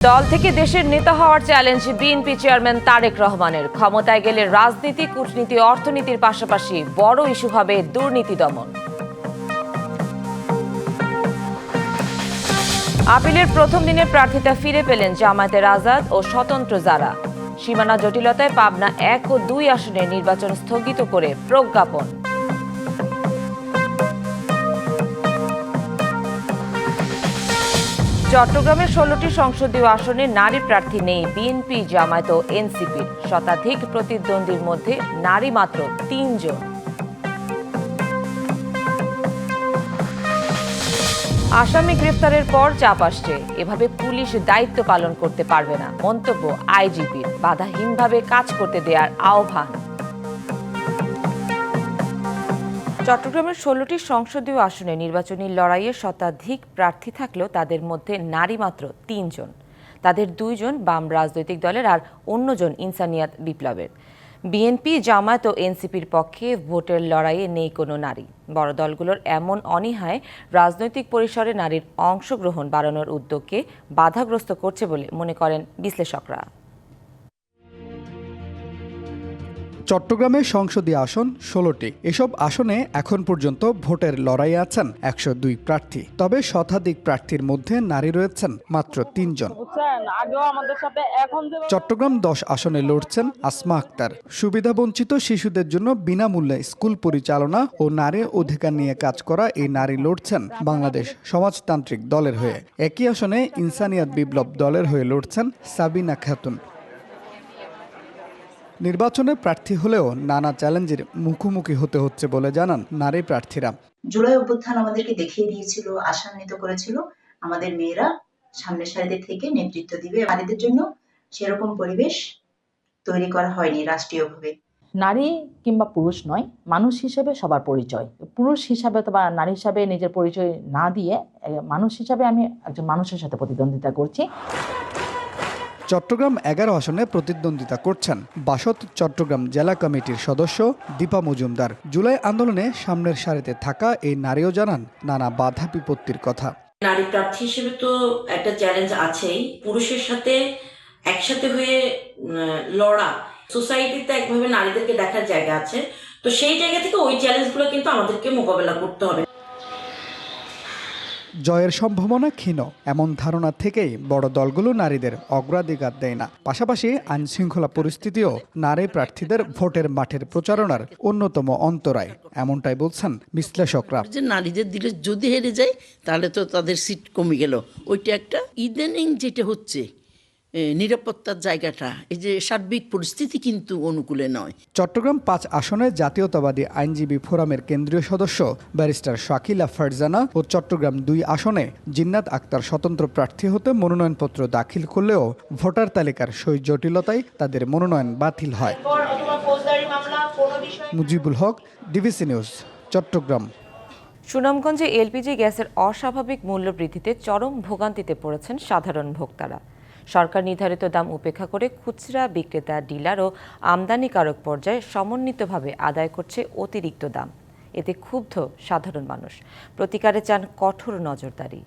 দল থেকে দেশের নেতা হওয়ার চ্যালেঞ্জ বিএনপি চেয়ারম্যান তারেক রহমানের। ক্ষমতায় গেলে রাজনীতি, কূটনীতি, অর্থনীতির পাশাপাশি বড় ইস্যু হবে দুর্নীতি দমন। আপিলের প্রথম দিনের প্রার্থিতা ফিরে পেলেন জামায়াতের আজাদ ও স্বতন্ত্র যারা। সীমানা জটিলতায় পাবনা 1 ও 2 আসনের নির্বাচন স্থগিত করে প্রজ্ঞাপন। চট্টগ্রামের 16টি সংসদীয় আসনে নারী প্রার্থী নেই বিএনপি, জামায়াত ও এনসিপির। শতাধিক প্রতিদ্বন্দ্বীর মধ্যে নারী মাত্র 3 জন। আসামি গ্রেফতারের পর চাপ আসছে, এভাবে পুলিশ দায়িত্ব পালন করতে পারবে না। মন্তব্য আইজিপির। বাধাহীনভাবে কাজ করতে দেওয়ার আহ্বান। চট্টগ্রামের 16টি সংসদীয় আসনে নির্বাচনী লড়াইয়ে শতাধিক প্রার্থী থাকলেও তাদের মধ্যে নারী মাত্র 3 জন। তাদের 2 জন বাম রাজনৈতিক দলের আর অন্যজন ইনসানিয়াত বিপ্লবের। বিএনপি, জামায়াত ও এনসিপির পক্ষে ভোটের লড়াইয়ে নেই কোনো নারী। বড় দলগুলোর এমন অনীহায় রাজনৈতিক পরিসরে নারীর অংশগ্রহণ বাড়ানোর উদ্যোগকে বাধাগ্রস্ত করছে বলে মনে করেন বিশ্লেষকরা। চট্টগ্রামের সংসদীয় আসন 16টি। এসব আসনে এখন পর্যন্ত ভোটের লড়াইয়ে আছেন 102 প্রার্থী। তবে শতাধিক প্রার্থীর মধ্যে নারী রয়েছেন মাত্র 3 জন। চট্টগ্রাম 10 আসনে লড়ছেন আসমা আক্তার। সুবিধাবঞ্চিত শিশুদের জন্য বিনামূল্যে স্কুল পরিচালনা ও নারী অধিকার নিয়ে কাজ করা এই নারী লড়ছেন বাংলাদেশ সমাজতান্ত্রিক দলের হয়ে। একই আসনে ইনসানিয়াত বিপ্লব দলের হয়ে লড়ছেন সাবিনা খাতুন। নির্বাচনে প্রার্থী হলেও নানা চ্যালেঞ্জের মুখোমুখি হতে হচ্ছে বলে জানান নারী প্রার্থীরা। জুলাই অভ্যুত্থান আমাদেরকে দেখিয়ে দিয়েছিল, আশান্বিত করেছিল আমাদের মেয়েরা সামনের সারিতে থেকে নেতৃত্ব দিবে। নারীদের জন্য সেরকম পরিবেশ তৈরি করা হয়নি রাষ্ট্রীয়ভাবে। নারী কিংবা পুরুষ নয়, মানুষ হিসেবে সবার পরিচয়। পুরুষ হিসাবে অথবা নারী হিসাবে নিজের পরিচয় না দিয়ে মানুষ হিসাবে আমি একজন মানুষের সাথে প্রতিদ্বন্দ্বিতা করছি। চট্টগ্রাম 11 আসনে প্রতিদ্বন্দ্বিতা করছেন বাসদ চট্টগ্রাম জেলা কমিটির সদস্য দীপা মজুমদার। জুলাই আন্দোলনে সামনের সারিতে থাকা এই নারীও জানান নানা বাধা বিপত্তির কথা। নারী প্রার্থী হিসেবে তো একটা চ্যালেঞ্জ আছেই। পুরুষের সাথে একসাথে হয়ে লড়া, সোসাইটিতে একভাবে নারীদেরকে দেখার জায়গা আছে, তো সেই জায়গা থেকে ওই চ্যালেঞ্জগুলো কিন্তু আমাদেরকে মোকাবেলা করতে হবে। জয়ের সম্ভাবনা ক্ষীণ এমন ধারণা থেকেই বড় দলগুলো নারীদের অগ্রাধিকার দেয় না। পাশাপাশি আইনশৃঙ্খলা পরিস্থিতিও নারী প্রার্থীদের ভোটের মাঠের প্রচারণার অন্যতম অন্তরায়, এমনটাই বলছেন বিশ্লেষকরা। যে নারীদের দিলে যদি হেরে যায় তাহলে তো তাদের সিট কমে গেল। ওইটা একটা ইদানিং যেটা হচ্ছে নিরাপত্তার জায়গাটা, এই যে সার্বিক পরিস্থিতি কিন্তু অনুকূলে নয়। চট্টগ্রাম 5 আসনে জাতীয়তাবাদী আইনজীবী ফোরামের কেন্দ্রীয় সদস্য ব্যারিস্টার শাকিলা ফারজানা ও চট্টগ্রাম 2 আসনে জিন্নাত আক্তার স্বতন্ত্র প্রার্থী হতে মনোনয়নপত্র দাখিল করলেও ভোটার তালিকার সই জটিলতায় তাদের মনোনয়ন বাতিল হয়। Mujibul Haque, DBC news, Chittagong. সুনামগঞ্জে এলপিজি গ্যাসের অস্বাভাবিক মূল্য বৃদ্ধিতে চরম ভোগান্তিতে পড়েছেন সাধারণ ভোক্তারা। সরকার নির্ধারিত দাম উপেক্ষা করে খুচরা বিক্রেতা, ডিলার ও আমদানিকারক পর্যায়ে সমন্বিতভাবে আদায় করছে অতিরিক্ত দাম। এতে ক্ষুব্ধ সাধারণ মানুষ। প্রতিকারে চান কঠোর নজরদারি।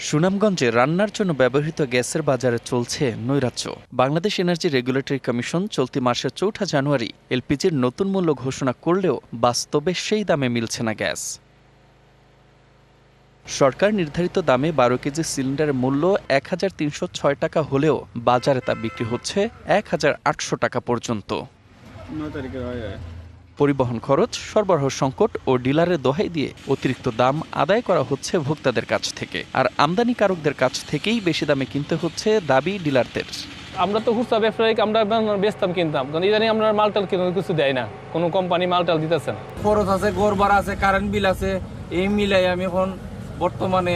সুনামগঞ্জে রান্নার জন্য ব্যবহৃত গ্যাসের বাজারে চলছে নৈরাজ্য। বাংলাদেশ এনার্জি রেগুলেটরি কমিশন চলতি মাসের 4 জানুয়ারি এলপিজির নতুন মূল্য ঘোষণা করলেও বাস্তবে সেই দামে মিলছে না গ্যাস। সরকার নির্ধারিত দামে 12 কেজি সিলিন্ডারের মূল্য 1306 টাকা হলেও বাজারে তা বিক্রি হচ্ছে 1800 টাকা পর্যন্ত। পরিবহন খরচ, সরবরাহ সংকট ও ডিলারের দোহাই দিয়ে অতিরিক্ত দাম আদায় করা হচ্ছে ভোক্তাদের কাছ থেকে, আর আমদানিকারকদের কাছ থেকেই বেশি দামে কিনতে হচ্ছে দাবি ডিলারদের। আমরা তো খুচরা ব্যবসায়ী, আমরা বেচতাম কিনতাম, কারণ ইদানিং আমরা মালটাল কিছু দেয় না, কোনো কোম্পানি মালটাল দিতেছে না। খরচ আছে, ঘর ভাড়া আছে, কারেন্ট বিল আছে, এই মিলাই আমি এখন বর্তমানে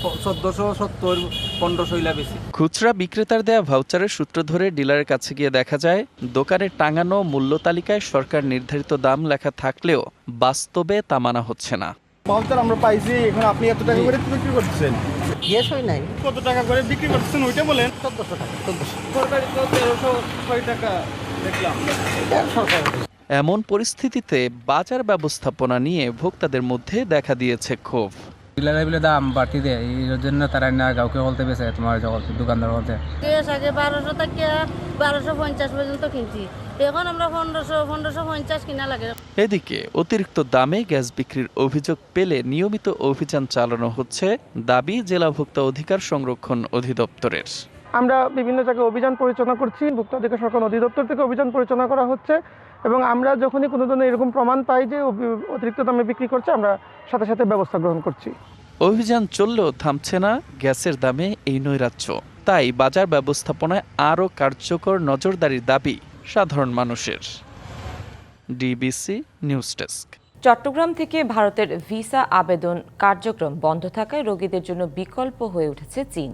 1470-1500 বেশি। খুচরা বিক্রেতার দেয়া ভাউচারের সূত্র ধরে ডিলারের কাছে গিয়ে দেখা যায় দোকানে টাঙানো মূল্য তালিকায় সরকার নির্ধারিত দাম লেখা থাকলেও বাস্তবে তা মানা হচ্ছে না। ভাউচার আমরা পাইছি, এখন আপনি এত টাকা করে বিক্রি করতেছেন, গ্যাস হয় নাই, কত টাকা করে বিক্রি করতেছেন ওইটা বলেন। 1400 টাকা, 1400 সরকারি তো 1306 টাকা দেখলাম। এমন পরিস্থিতিতে বাজার ব্যবস্থাপনা নিয়ে ভোক্তাদের মধ্যে দেখা দিয়েছে ক্ষোভ। বিলালে দাম বাড়তি দেয় এই জন্য তারা না কাউকে বলতে বেছে তোমার জগৎ দোকানদার বলতে গ্যাস আগে 1200 থেকে 1250 পর্যন্ত কিনছি, এখন আমরা 1550 কিনা লাগে। এদিকে অতিরিক্ত দামে গ্যাস বিক্রির অভিযোগ পেলে নিয়মিত অভিযান চালানো হচ্ছে দাবি জেলা ভোক্তা অধিকার সংরক্ষণ অধিদপ্তরের। আমরা বিভিন্ন জায়গায় অভিযান পরিচালনা করছি, ভোক্তা অধিকার সংরক্ষণ অধিদপ্তর থেকে অভিযান পরিচালনা করা হচ্ছে এবং আমরা যখনই কোনো ধরনের এরকম প্রমাণ পাই যে অতিরিক্ত দামে বিক্রি করছে, আমরা সাথে সাথে ব্যবস্থা গ্রহণ করছি। অভিযান চললেও থামছে না গ্যাসের দামে এই নৈরাজ্য। তাই বাজার ব্যবস্থাপনায় আরও কার্যকর নজরদারির দাবি সাধারণ মানুষের। DBC news desk. চট্টগ্রাম থেকে ভারতের ভিসা আবেদন কার্যক্রম বন্ধ থাকায় রোগীদের জন্য বিকল্প হয়ে উঠেছে চীন।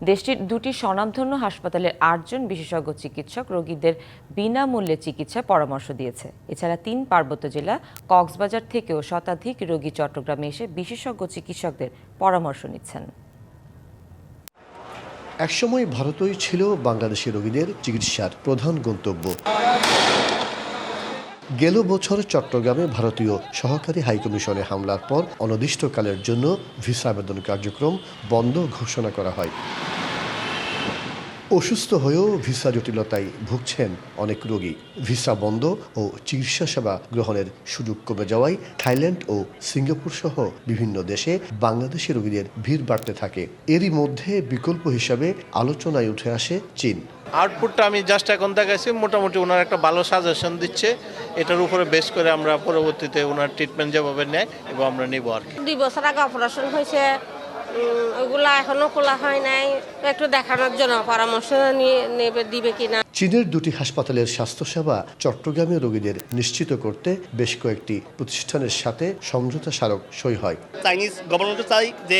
দেশটির দুটি স্বনামধন্য হাসপাতালের 8 জন বিশেষজ্ঞ চিকিৎসক রোগীদের বিনামূল্যে চিকিৎসার পরামর্শ দিয়েছে। এছাড়া 3 পার্বত্য জেলা কক্সবাজার থেকেও শতাধিক রোগী চট্টগ্রামে এসে বিশেষজ্ঞ চিকিৎসকদের পরামর্শ নিচ্ছেন। একসময় ভারতই ছিল বাংলাদেশি রোগীদের চিকিৎসার প্রধান গন্তব্য। গেল বছর চট্টগ্রামে ভারতীয় সহকারী হাইকমিশনে হামলার পর অনির্দিষ্টকালের জন্য ভিসা আবেদন কার্যক্রম বন্ধ ঘোষণা করা হয়। অসুস্থ হয়েও ভিসা জটিলতায় ভুগছেন অনেক রোগী। ভিসা বন্ধ ও চিকিৎসা সেবা গ্রহণের সুযোগ কমে যাওয়ায় থাইল্যান্ড ও সিঙ্গাপুর সহ বিভিন্ন দেশে বাংলাদেশি রোগীদের ভিড় বাড়তে থাকে। এরই মধ্যে বিকল্প হিসাবে আলোচনায় উঠে আসে চীন। আউটপুটটা আমি জাস্ট এখন দেখাইছি, মোটামুটি ওনার একটা ভালো সাজেশন দিচ্ছে, এটার উপরে বেস করে আমরা পরবর্তীতে ওনার ট্রিটমেন্ট যেভাবে নেয় এবং আমরা নেব আর কি। 2 বছর আগে অপারেশন হয়েছে, ওগুলা এখনো খোলা হয় নাই, একটু দেখানোর জন্য পরামর্শ নেবে দিবে কিনা। চীনের দুটি হাসপাতালের স্বাস্থ্যসেবা চট্টগ্রামে রোগীদের নিশ্চিত করতে বেশ কয়েকটি প্রতিষ্ঠানের সাথে সমঝোতা স্মারক সই হয়। চাইনিজ গভর্নমেন্ট চাই যে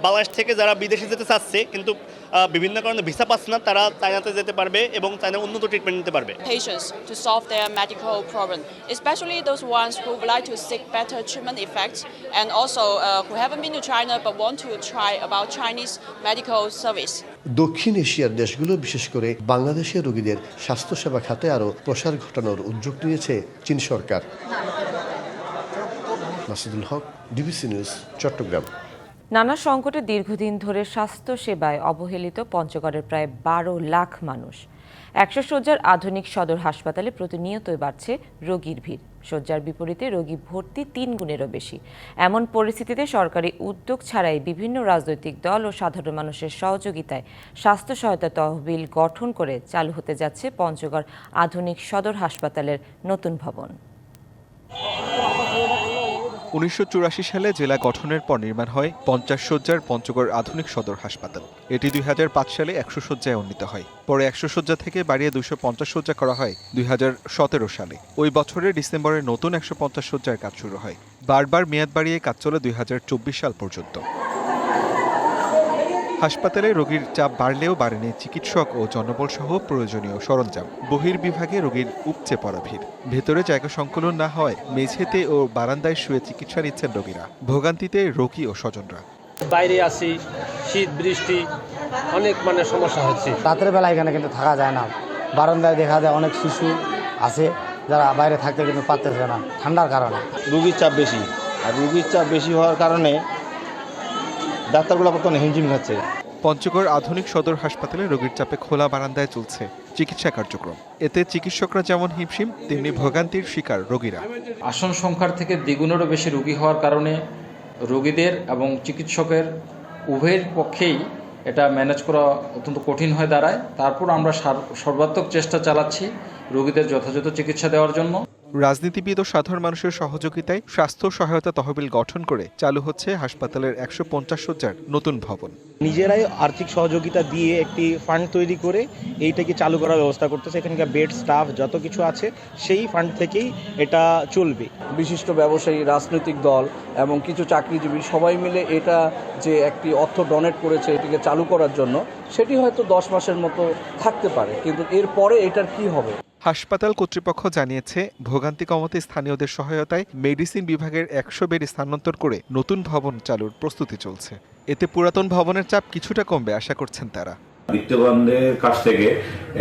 বাংলাদেশ থেকে যারা বিদেশে যেতে চাচ্ছে কিন্তু বিভিন্ন কারণে ভিসা পাচ্ছে না, তারা চায়নাতে যেতে পারবে এবং চায়নার উন্নত ট্রিটমেন্ট নিতে পারবে। Patients to solve their medical problem, especially those ones who would like to seek better treatment effects and also who haven't been to China but want to try about Chinese medical service. দক্ষিণ এশিয়ার দেশগুলো বিশেষ করে বাংলাদেশের রোগীদের স্বাস্থ্যসেবা খাতে আরও প্রসার ঘটানোর উদ্যোগ নিয়েছে চীন সরকার। মাসুদুল হক, ডিবিসি নিউজ, চট্টগ্রাম। নানা সংকটে দীর্ঘদিন ধরে স্বাস্থ্য সেবায় অবহেলিত পঞ্চগড়ের প্রায় 12 লাখ মানুষ। 100 শয্যার আধুনিক সদর হাসপাতালে প্রতিনিয়তই বাড়ছে রোগীর ভিড়। শয্যার বিপরীতে রোগী ভর্তি 3 গুণেরও বেশি। এমন পরিস্থিতিতে সরকারি উদ্যোগ ছাড়াই বিভিন্ন রাজনৈতিক দল ও সাধারণ মানুষের সহযোগিতায় স্বাস্থ্য সহায়তা তহবিল গঠন করে চালু হতে যাচ্ছে পঞ্চগড় আধুনিক সদর হাসপাতালের নতুন ভবন। 1984 সালে জেলা গঠনের পর নির্মাণ হয় 50 শয্যার পঞ্চগড় আধুনিক সদর হাসপাতাল। এটি 2005 সালে 100 শয্যায় উন্নীত হয়। পরে 100 শয্যা থেকে বাড়িয়ে 250 শয্যা করা হয় 2017 সালে। ওই বছরের ডিসেম্বরে নতুন 150 শয্যার কাজ শুরু হয়। বারবার মেয়াদ বাড়িয়ে কাজ চলে 2024 সাল পর্যন্ত। হাসপাতালে রোগীর চাপ বাড়লেও বাড়েনি চিকিৎসক ও জনবল সহ প্রয়োজনীয় সরঞ্জাম। বহির্বিভাগে রোগীর উপচে পড়া ভিড়। ভেতরে জায়গা সংকুলন না হয় মেঝেতে ও বারান্দায় শুয়ে চিকিৎসা নিচ্ছেন রোগীরা। ভোগান্তিতে রোগী ও স্বজনরা। বাইরে আসি, শীত বৃষ্টি অনেক সমস্যা হচ্ছে। রাতের বেলা এখানে কিন্তু থাকা যায় না। বারান্দায় দেখা যায় অনেক শিশু আছে যারা বাইরে থাকতে কিন্তু পারতেছে না ঠান্ডার কারণে। রোগীর চাপ বেশি, আর রোগীর চাপ বেশি হওয়ার কারণে ডাক্তারগুলো বর্তমানে হিমঝিম খাচ্ছে। পঞ্চগড় আধুনিক সদর হাসপাতালে রোগীর চাপে খোলা বারান্দায় চলছে চিকিৎসা কার্যক্রম। এতে চিকিৎসকরা যেমন হিমশিম, তেমনি ভোগান্তির শিকার রোগীরা। আসন সংখ্যার থেকে দ্বিগুণেরও বেশি রোগী হওয়ার কারণে রোগীদের এবং চিকিৎসকের উভয়ের পক্ষেই এটা ম্যানেজ করা অত্যন্ত কঠিন হয়ে দাঁড়ায়। তারপর আমরা সর্বাত্মক চেষ্টা চালাচ্ছি রোগীদের যথাযথ চিকিৎসা দেওয়ার জন্য। রাজনীতিবিদ ও সাধারণ মানুষের সহযোগিতায় স্বাস্থ্য সহায়তা তহবিল গঠন করে চালু হচ্ছে হাসপাতালের 150 শয্যার নতুন ভবন। নিজেরাই আর্থিক সহযোগিতা দিয়ে একটি ফান্ড তৈরি করে এইটাকে চালু করার ব্যবস্থা করতেছে। এখানকার বেড, স্টাফ যত কিছু আছে সেই ফান্ড থেকেই এটা চলবে। বিশিষ্ট ব্যবসায়ী, রাজনৈতিক দল এবং কিছু চাকরিজীবী সবাই মিলে এটা যে একটি অর্থ ডোনেট করেছে এটিকে চালু করার জন্য, সেটি হয়তো 10 মাসের মতো থাকতে পারে, কিন্তু এরপরে এটার কি হবে। হাসপাতাল কর্তৃপক্ষ জানিয়েছে ভোগান্তি কমাতে স্থানীয়দের সহায়তায় মেডিসিন বিভাগের 100 বেড স্থানান্তর করে নতুন ভবন চালুর প্রস্তুতি চলছে। এতে পুরাতন ভবনের চাপ কিছুটা কমবে আশা করছেন তারা। বিত্তবানদের কাছ থেকে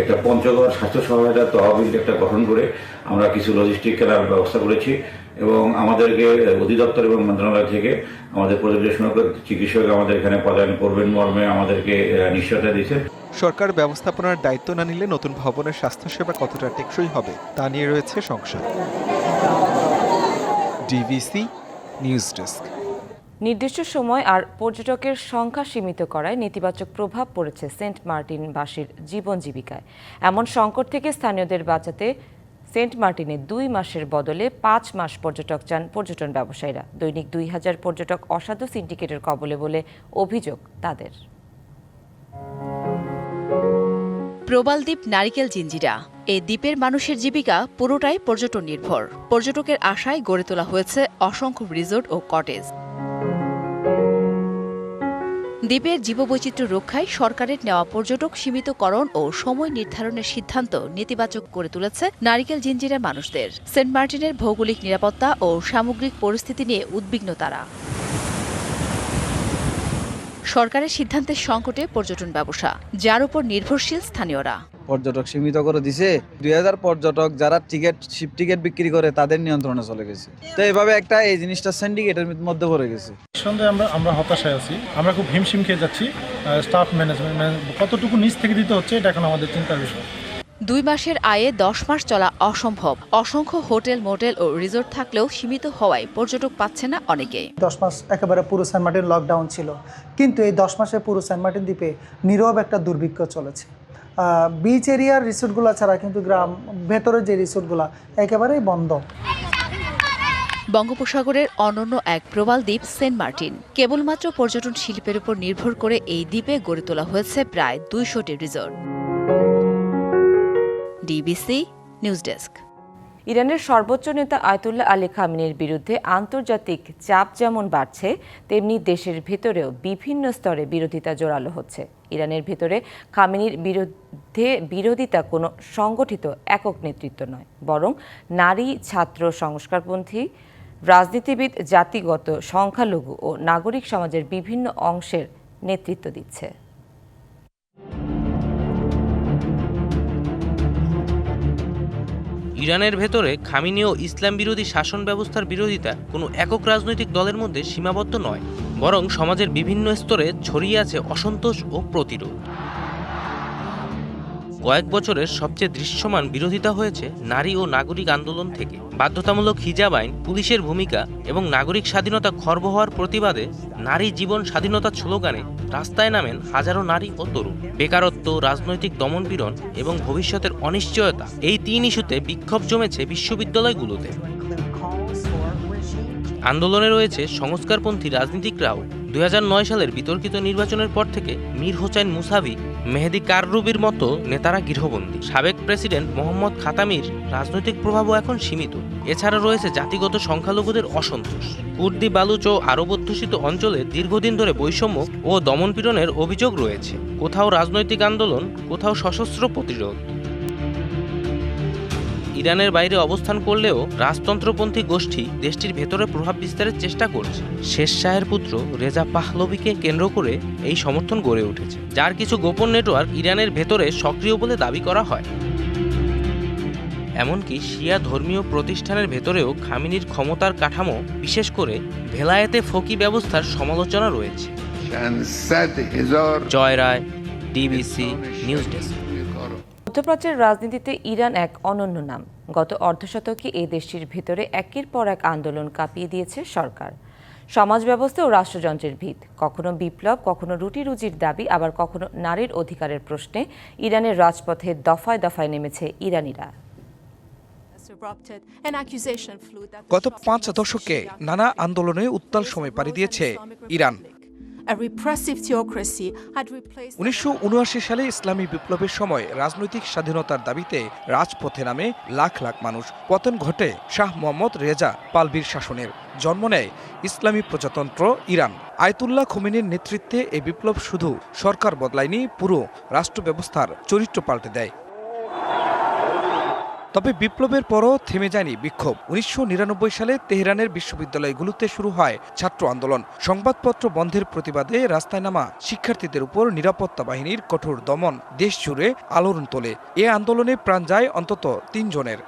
একটা পঞ্চগড় স্বাস্থ্য সহায়তা তহবিল একটা গঠন করে আমরা কিছু লজিস্টিক কেনার ব্যবস্থা করেছি এবং আমাদেরকে অধিদপ্তর এবং মন্ত্রণালয় থেকে আমাদের পর্যবেক্ষণ চিকিৎসক আমাদের এখানে পদায়ন করবেন মর্মে আমাদেরকে নিশ্চয়তা দিয়েছে। সরকার ব্যবস্থাপনার দায়িত্ব না নিলে নতুন ভবনের স্বাস্থ্যসেবা কতটা টেকসই হবে তা নিয়ে রয়েছে সংশয়। DBC news desk. নির্দিষ্ট সময় আর পর্যটকের সংখ্যা সীমিত করায় নেতিবাচক প্রভাব পড়েছে সেন্ট মার্টিনবাসীর জীবন জীবিকায়। এমন সংকট থেকে স্থানীয়দের বাঁচাতে সেন্ট মার্টিনে 2 মাসের বদলে 5 মাস পর্যটক চান পর্যটন ব্যবসায়ীরা। দৈনিক 2000 পর্যটক অসাধু সিন্ডিকেটের কবলে বলে অভিযোগ তাদের। প্রবাল দ্বীপ নারিকেল জিঞ্জিরা এই দ্বীপের মানুষের জীবিকা পুরোটাই পর্যটন নির্ভর। পর্যটকের আশায় গড়ে তোলা হয়েছে অসংখ্য রিসোর্ট ও কটেজ। দ্বীপের জীববৈচিত্র্য রক্ষায় সরকারের নেওয়া পর্যটক সীমিতকরণ ও সময় নির্ধারণের সিদ্ধান্ত নেতিবাচক করে তুলেছে নারিকেল জিঞ্জিরার মানুষদের। সেন্ট মার্টিনের ভৌগোলিক নিরাপত্তা ও সামগ্রিক পরিস্থিতি নিয়ে উদ্বিগ্ন তারা। সরকারের সিদ্ধান্তের সংকটে পর্যটন ব্যবসা, যার উপর নির্ভরশীল স্থানীয়রা। পর্যটক সীমিত করে দিছে। 2000 পর্যটক যারা শিপ টিকিট বিক্রি করে তাদের নিয়ন্ত্রণে চলে গেছে। তো এভাবে একটা এই জিনিসটা সিন্ডিকেটের মধ্যে পড়ে গেছে। সন্দেহে আমরা হতাশায় আছি। আমরা খুব হিমশিম খেয়ে যাচ্ছি। স্টাফ ম্যানেজমেন্ট কতটুকু নিচ থেকে দিতে হচ্ছে এটা এখন আমাদের চিন্তার বিষয়। 2 মাসের আয়ে 10 মাস চলা অসম্ভব। অসংখ্য হোটেল, মোটেল ও রিসোর্ট থাকলেও সীমিত হওয়ায় পর্যটক পাচ্ছে না অনেকেই। 10 মাস একেবারে পুরো সেন্ট মার্টিন লকডাউন ছিল, কিন্তু এই 10 মাসে পুরো সেন্ট মার্টিন দ্বীপে নীরব একটা দুর্ভিক্ষ চলেছে। বিচ এরিয়ার রিসোর্টগুলো ছাড়া কিন্তু গ্রাম ভেতরের যে রিসোর্টগুলো একেবারেই বন্ধ। বঙ্গোপসাগরের অনন্য এক প্রবাল দ্বীপ সেন্ট মার্টিন। কেবলমাত্র পর্যটন শিল্পের উপর নির্ভর করে এই দ্বীপে গড়ে তোলা হয়েছে প্রায় 200টি রিসোর্ট। DBC news desk. ইরানের সর্বোচ্চ নেতা আয়াতুল্লাহ আলী খামেনির বিরুদ্ধে আন্তর্জাতিক চাপ যেমন বাড়ছে, তেমনি দেশের ভেতরেও বিভিন্ন স্তরে বিরোধিতা জোরালো হচ্ছে। ইরানের ভেতরে খামেনির বিরুদ্ধে বিরোধিতা কোনো সংগঠিত একক নেতৃত্ব নয়, বরং নারী, ছাত্র, সংস্কারপন্থী, রাজনীতিবিদ, জাতিগত, সংখ্যালঘু ও নাগরিক সমাজের বিভিন্ন অংশের নেতৃত্ব দিচ্ছে। ইরানের ভেতরে খামেনি ও ইসলাম বিরোধী শাসন ব্যবস্থার বিরোধিতা কোনো একক রাজনৈতিক দলের মধ্যে সীমাবদ্ধ নয়, বরং সমাজের বিভিন্ন স্তরে ছড়িয়ে আছে অসন্তোষ ও প্রতিরোধ। কয়েক বছরের সবচেয়ে দৃশ্যমান বিরোধিতা হয়েছে নারী ও নাগরিক আন্দোলন থেকে। বাধ্যতামূলক হিজাব আইন, পুলিশের ভূমিকা এবং নাগরিক স্বাধীনতা খর্ব হওয়ার প্রতিবাদে নারী জীবন স্বাধীনতা স্লোগানে রাস্তায় নামেন হাজারো নারী ও তরুণ। বেকারত্ব, রাজনৈতিক দমনপীড়ন এবং ভবিষ্যতের অনিশ্চয়তা, এই 3 ইস্যুতে বিক্ষোভ জমেছে বিশ্ববিদ্যালয়গুলোতে। আন্দোলনে রয়েছে সংস্কারপন্থী রাজনীতিকরাও। 2009 সালের বিতর্কিত নির্বাচনের পর থেকে মীর হোসেন মুসাভি, মেহেদি কাররুবির মতো নেতারা গৃহবন্দী। সাবেক প্রেসিডেন্ট মোহাম্মদ খাতামির রাজনৈতিক প্রভাবও এখন সীমিত। এছাড়া রয়েছে জাতিগত সংখ্যালঘুদের অসন্তোষ। কুর্দি, বালুচ ও আরব অধ্যুষিত অঞ্চলে দীর্ঘদিন ধরে বৈষম্য ও দমনপীড়নের অভিযোগ রয়েছে। কোথাও রাজনৈতিক আন্দোলন, কোথাও সশস্ত্র প্রতিরোধ। ইরানের বাইরে অবস্থান করলেও রাজতন্ত্রপন্থী গোষ্ঠী দেশটির ভেতরে প্রভাব বিস্তারের চেষ্টা করছে। শেষ শাহের পুত্র রেজা পাহলভিকে কেন্দ্র করে এই সমর্থন গড়ে উঠেছে, যার কিছু গোপন নেটওয়ার্ক ইরানের ভেতরে সক্রিয় বলে দাবি করা হয়। এমনকি শিয়া ধর্মীয় প্রতিষ্ঠানের ভেতরেও খামেনির ক্ষমতার কাঠামো, বিশেষ করে ভেলায়েতে ফকি ব্যবস্থার সমালোচনা রয়েছে। জয় রায়, ডিবিসি নিউজ ডেস্ক। মধ্যপ্রাচ্যের রাজনীতিতে ইরান এক অনন্য নাম। গত অর্ধশতকে এই দেশটির ভেতরে একের পর এক আন্দোলন কাঁপিয়ে দিয়েছে সরকার। সমাজ ব্যবস্থা ও রাষ্ট্রযন্ত্রের ভিত, কখনো বিপ্লব, কখনো রুটি রুজির দাবি, আবার কখনো নারীর অধিকারের প্রশ্নে ইরানের রাজপথে দফায় দফায় নেমেছে ইরানিরা। গত 5 দশকে নানা আন্দোলনে উত্তাল সময় পাড়ি দিয়েছে ইরান। 1979 সালে ইসলামী বিপ্লবের সময় রাজনৈতিক স্বাধীনতার দাবিতে রাজপথে নামে লাখ লাখ মানুষ। পতন ঘটে শাহ মোহাম্মদ রেজা পাহলভির শাসনের, জন্ম নেয় ইসলামী প্রজাতন্ত্র ইরান। আয়াতুল্লাহ খোমেনির নেতৃত্বে এই বিপ্লব শুধু সরকার বদলায়নি, পুরো রাষ্ট্র ব্যবস্থার চরিত্র পাল্টে দেয়। তবে বিপ্লবের পরও থেমে যায়নি বিক্ষোভ। 1999 সালে তেহরানের বিশ্ববিদ্যালয়গুলোতে শুরু হয় ছাত্র আন্দোলন। সংবাদপত্র বন্ধের প্রতিবাদে রাস্তায় নামা শিক্ষার্থীদের উপর নিরাপত্তা বাহিনীর কঠোর দমন দেশ জুড়ে আলোড়ন তোলে। এ আন্দোলনে প্রাণ যায় অন্তত 3 জনের।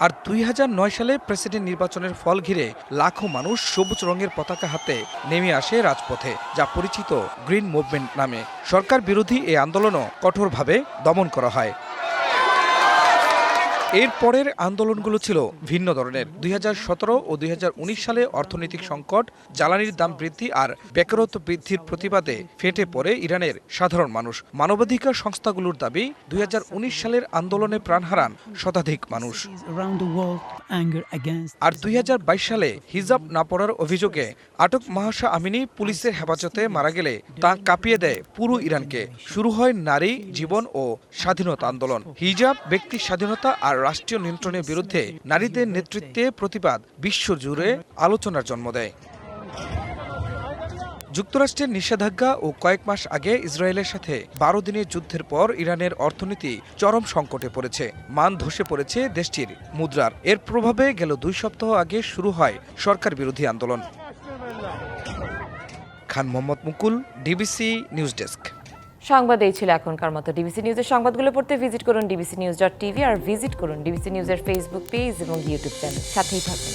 আর 2009 সালে প্রেসিডেন্ট নির্বাচনের ফল ঘিরে লাখো মানুষ সবুজ রঙের পতাকা হাতে নেমে আসে রাজপথে, যা পরিচিত গ্রিন মুভমেন্ট নামে। সরকার বিরোধী এই আন্দোলনও কঠোরভাবে দমন করা হয়। এর পরের আন্দোলনগুলো ছিল ভিন্ন ধরনের। 2017 ও 2019 সালে অর্থনৈতিক সংকট, জ্বালানির দাম বৃদ্ধি আর বেকারত্ব বৃদ্ধির প্রতিবাদে ফেটে পড়ে ইরানের সাধারণ মানুষ। মানবাধিকার সংস্থাগুলোর দাবি 2019 সালের আন্দোলনে প্রাণ হারান শতাধিক মানুষ। আর 2022 সালে হিজাব না পড়ার অভিযোগে আটক মাহসা আমিনী পুলিশের হেফাজতে মারা গেলে তা কাঁপিয়ে দেয় পুরো ইরানকে। শুরু হয় নারী, জীবন ও স্বাধীনতা আন্দোলন। হিজাব, ব্যক্তি স্বাধীনতা আর রাষ্ট্রীয় নিয়ন্ত্রণের বিরুদ্ধে নারীদের নেতৃত্বে প্রতিবাদ বিশ্বজুড়ে আলোচনার জন্ম দেয়। যুক্তরাষ্ট্রের নিষেধাজ্ঞা ও কয়েক মাস আগে ইসরায়েলের সাথে 12 দিনের যুদ্ধের পর ইরানের অর্থনীতি চরম সংকটে পড়েছে। মান ধসে পড়েছে দেশটির মুদ্রার। এর প্রভাবে গেল 2 সপ্তাহ আগে শুরু হয় সরকার বিরোধী আন্দোলন। খান মোহাম্মদ মুকুল, ডিবিসি নিউজ ডেস্ক। সংবাদ এই ছিল এখনকার মতো। ডিবিসি নিউজের সংবাদগুলো পড়তে ভিজিট করুন dbcnews.tv আর ভিজিট করুন ডিবিসি নিউজের ফেসবুক পেজ এবং ইউটিউব চ্যানেল। সাথেই থাকুন।